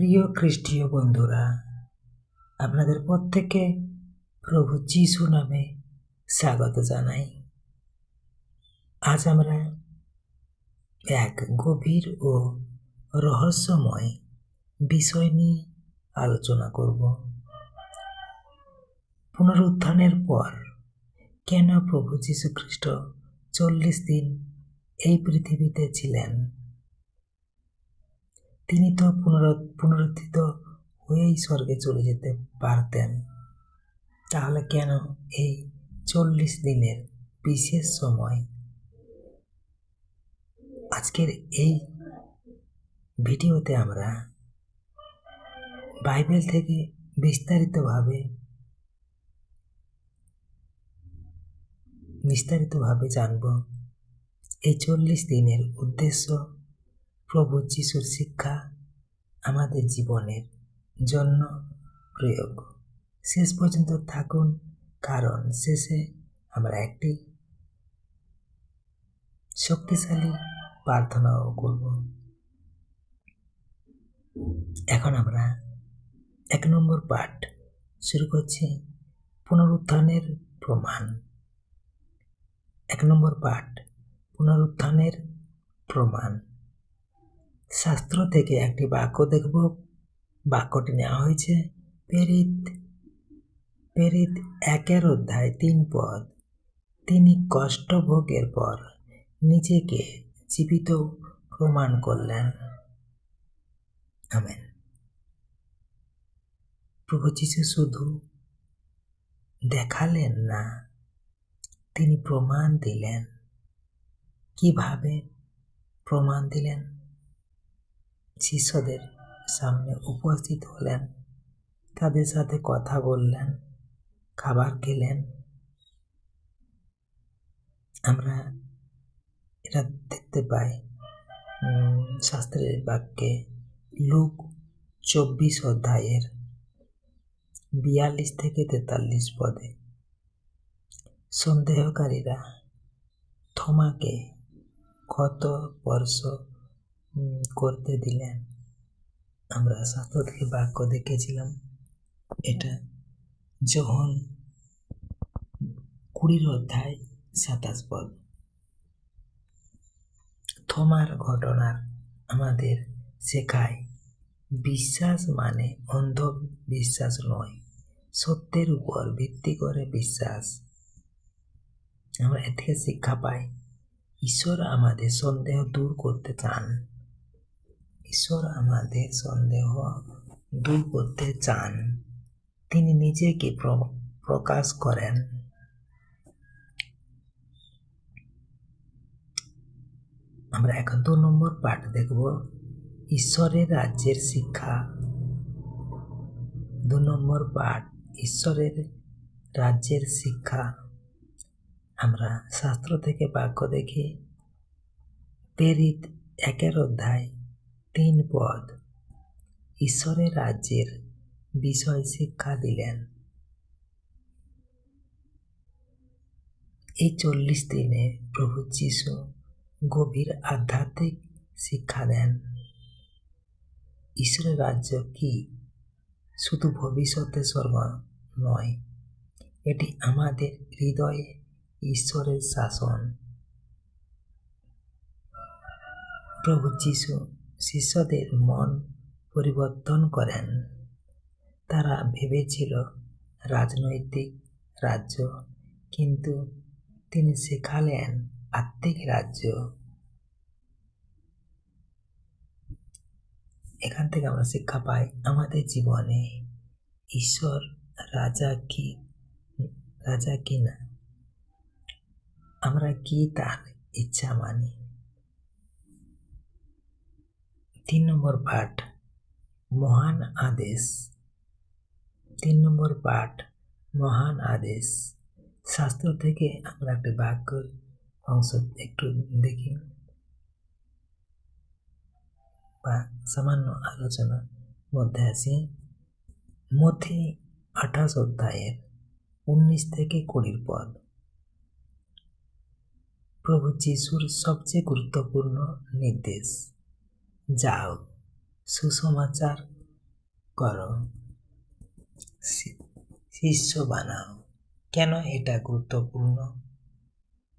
প্রিয় খ্রিস্টীয় বন্ধুরা, আপনাদের প্রত্যেককে প্রভু যিশু নামে স্বাগত জানাই। আজ আমরা এক গভীর ও রহস্যময় বিষয় নিয়ে আলোচনা করব। পুনরুত্থানের পর কেন প্রভু যীশু খ্রিস্ট 40 দিন এই পৃথিবীতে ছিলেন? তিনি তো পুনরুত্থিত হয়েই স্বর্গে চলে যেতে পারতেন, তাহলে কেন এই 40 দিনের বিশেষ সময়? আজকের এই ভিডিওতে আমরা বাইবেল থেকে বিস্তারিতভাবে জানব এই 40 দিনের উদ্দেশ্য, প্রভু যিশুর শিক্ষা আমাদের জীবনের জন্য প্রয়োগ। শেষ পর্যন্ত থাকুন, কারণ শেষে আমরা একটি শক্তিশালী প্রার্থনাও করব। এখন আমরা 1 নম্বর পাঠ শুরু করছি, পুনরুত্থানের প্রমাণ। 1 নম্বর পাঠ, পুনরুত্থানের প্রমাণ। শাস্ত্র থেকে একটি বাক্য দেখব। বাক্যটি নেওয়া হয়েছে প্রেরিত 1 অধ্যায় 3 পদ। তিনি কষ্টভোগের পর নিজেকে জীবিত প্রমাণ করলেন। আমেন। প্রভু যীশু শুধু দেখালেন না, তিনি প্রমাণ দিলেন। কিভাবে প্রমাণ দিলেন? শিষ্যদের সামনে উপস্থিত হলেন, তাদের সাথে কথা বললেন, খাবার খেলেন। আমরা এটা দেখতে পাই শাস্ত্রের বাক্যে, লুক 24 অধ্যায়ের 42 থেকে 43 পদে। সন্দেহকারীরা থমাকে কত স্পর্শ করতে দিলেন। আমরা শাস্ত্র থেকে বাক্য দেখেছিলাম, এটা যখন 20 অধ্যায় 27 পদ। থমার ঘটনার আমাদের শেখায়, বিশ্বাস মানে অন্ধ বিশ্বাস নয়, সত্যের উপর ভিত্তি করে বিশ্বাস। আমরা এ থেকে শিক্ষা পাই, ঈশ্বর আমাদের সন্দেহ দূর করতে চান। ঈশ্বর আমাদের সন্দেহ দূর করতে চান। তিনি নিজেকে প্রকাশ করেন। আমরা এখন 2 নম্বর পাঠ দেখব, ঈশ্বরের রাজ্যের শিক্ষা। 2 নম্বর পাঠ, ঈশ্বরের রাজ্যের শিক্ষা। আমরা শাস্ত্র থেকে বাক্য দেখি, প্রেরিত 1 অধ্যায় 3 পদ। ঈশ্বরের রাজ্যের বিষয় শিক্ষা দিলেন। এই 40 দিনে প্রভু যীশু গভীর আধ্যাত্মিক শিক্ষা দেন। ঈশ্বরের রাজ্য কি? শুধু ভবিষ্যতে স্বর্গ নয়, এটি আমাদের হৃদয়ে ঈশ্বরের শাসন। প্রভু যীশু শিষ্যদের মন পরিবর্তন করেন। তারা ভেবেছিল রাজনৈতিক রাজ্য, কিন্তু তিনি শেখালেন আত্মিক রাজ্য। এখান থেকে আমরা শিক্ষা পাই, আমাদের জীবনে ঈশ্বর রাজা কি না, আমরা কি তার ইচ্ছা মানি। 3 নম্বর পাঠ, মহান আদেশ। 3 নম্বর পাঠ, মহান আদেশ। শাস্ত্র থেকে আমরা একটা বাক্যের অংশ একটু দেখি বা সামান্য আলোচনার মধ্যে আসি। মথি 28 অধ্যায়ের 19 থেকে 20 পদ। প্রভু যিশুর সবচেয়ে গুরুত্বপূর্ণ নির্দেশ, যাও সুসমাচার করো, শিষ্য বানাও। কেন এটা গুরুত্বপূর্ণ?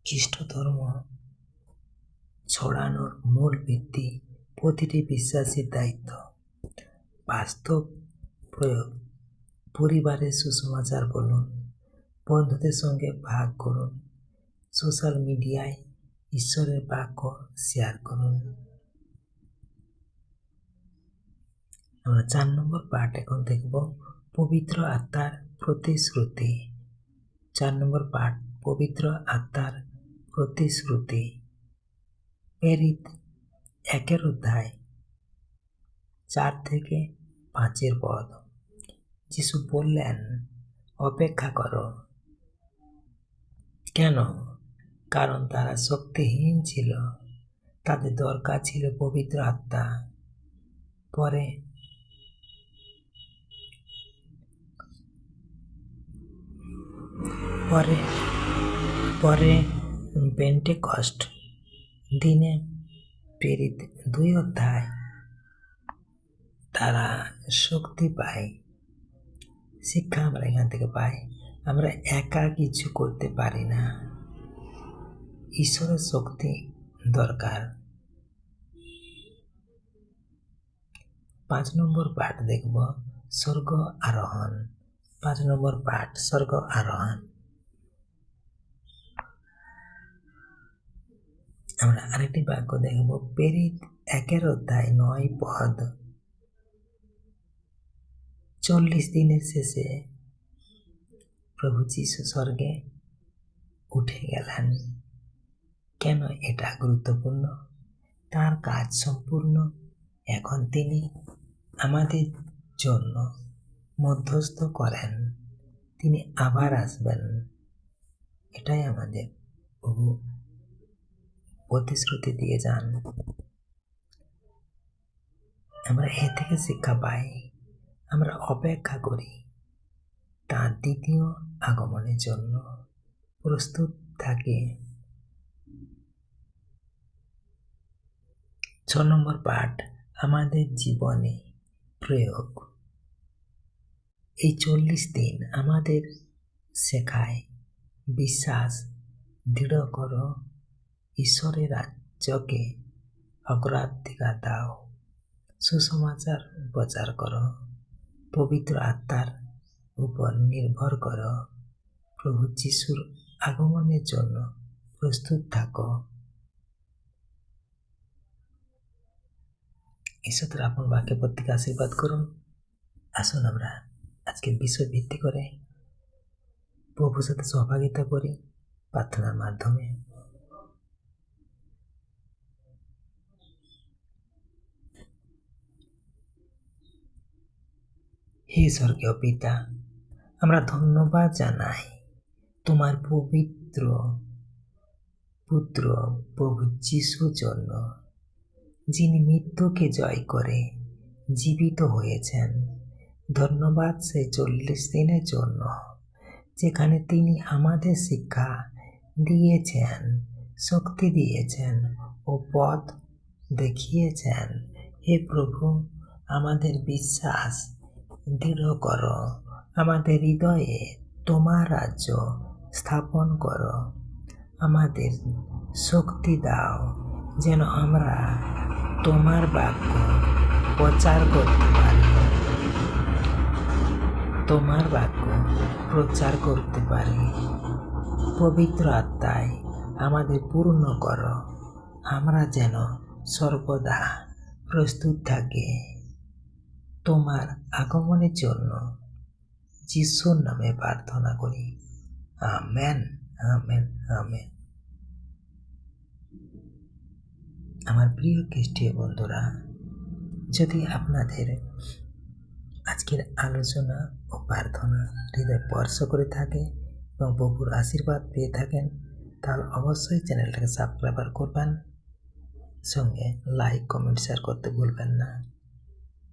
খ্রিস্ট ধর্ম ছড়ানোর মূল ভিত্তি প্রতিটি বিশ্বাসীর দায়িত্ব। বাস্তব প্রয়োগ: পরিবারে সুসমাচার বলুন, বন্ধুদের সঙ্গে ভাগ করুন, সোশ্যাল মিডিয়ায় ঈশ্বরের বাক্য শেয়ার করুন। আমরা 4 নম্বর পাঠ এখন দেখব, পবিত্র আত্মার প্রতিশ্রুতি। 4 নম্বর পাঠ, পবিত্র আত্মার প্রতিশ্রুতি। প্রেরিত 1 অধ্যায় 4 থেকে 5 পদ। যিশু বললেন, অপেক্ষা করো। কেন? কারণ তারা শক্তিহীন ছিল, তাদের দরকার ছিল পবিত্র আত্মা। পরে পেন্টেকস্ট দিনে প্রেরিত 2 অধ্যায় তারা শক্তি পায়। শিক্ষা আমরা এখান থেকে পাই, আমরা একা কিছু করতে পারি না, ঈশ্বরের শক্তি দরকার। 5 নম্বর পাঠ দেখব, স্বর্গ আরোহণ। 5 নম্বর পাঠ, স্বর্গ আরোহণ। আমরা আরেকটি বাক্য দেখব, প্রেরিত 1 অধ্যায় 9 পদ। 40 দিনের শেষে প্রভু যীশু স্বর্গে উঠে গেলেন। কেন এটা গুরুত্বপূর্ণ? তার কাজ সম্পূর্ণ। এখন তিনি আমাদের জন্য মধ্যস্থ করেন, তিনি আবার আসবেন। এটাই আমাদের প্রভু প্রতিশ্রুতি দিয়ে যান। আমরা এ থেকে শিক্ষা পাই, আমরা অপেক্ষা করি তার দ্বিতীয় আগমনের জন্য, প্রস্তুত থাকি। 6 নম্বর পাঠ, আমাদের জীবনে প্রয়োগ। এই 40 দিন আমাদের শেখায়, বিশ্বাস দৃঢ় করো, ঈশ্বরের রাজ্যকে অগ্রাধিকার দাও, সুসমাচার প্রচার করো, পবিত্র আত্মার উপর নির্ভর করো, প্রভু যিশুর আগমনের জন্য প্রস্তুত থাকো। ঈশ্বর তার আপন বাক্যে প্রত্যেকে আশীর্বাদ করুন। আসুন আমরা আজকের বিষয় ভিত্তি করে প্রভুর সাথে সহভাগিতা করি প্রার্থনার মাধ্যমে। হে স্বর্গীয় পিতা, আমরা ধন্যবাদ জানাই তোমার পবিত্র পুত্র প্রভু যিশুর জন্য, যিনি মৃত্যুকে জয় করে জীবিত হয়েছেন। ধন্যবাদ সেই 40 দিনের জন্য, যেখানে তিনি আমাদের শিক্ষা দিয়েছেন, শক্তি দিয়েছেন ও পথ দেখিয়েছেন। হে প্রভু, আমাদের বিশ্বাস দৃঢ় করো, আমাদের হৃদয়ে তোমার রাজ্য স্থাপন করো, আমাদের শক্তি দাও যেন আমরা তোমার বাক্য প্রচার করতে পারি, তোমার বাক্য প্রচার করতে পারি। পবিত্র আত্মায় আমাদের পূর্ণ করো, আমরা যেন সর্বদা প্রস্তুত থাকি তোমার আগমনের জন্য। যিশুর নামে প্রার্থনা করি, আমেন, আমেন, আমেন। আমার প্রিয় খ্রিস্টীয় বন্ধুরা, যদি আপনাদের আজকের আলোচনা ও প্রার্থনা হৃদয় স্পর্শ করে থাকে এবং প্রভুর আশীর্বাদ পেয়ে থাকেন, তাহলে অবশ্যই চ্যানেলটাকে সাবস্ক্রাইব করবেন, সঙ্গে লাইক, কমেন্ট, শেয়ার করতে ভুলবেন না।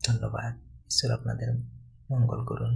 ধন্যবাদ। ঈশ্বর আপনাদের মঙ্গল করুন।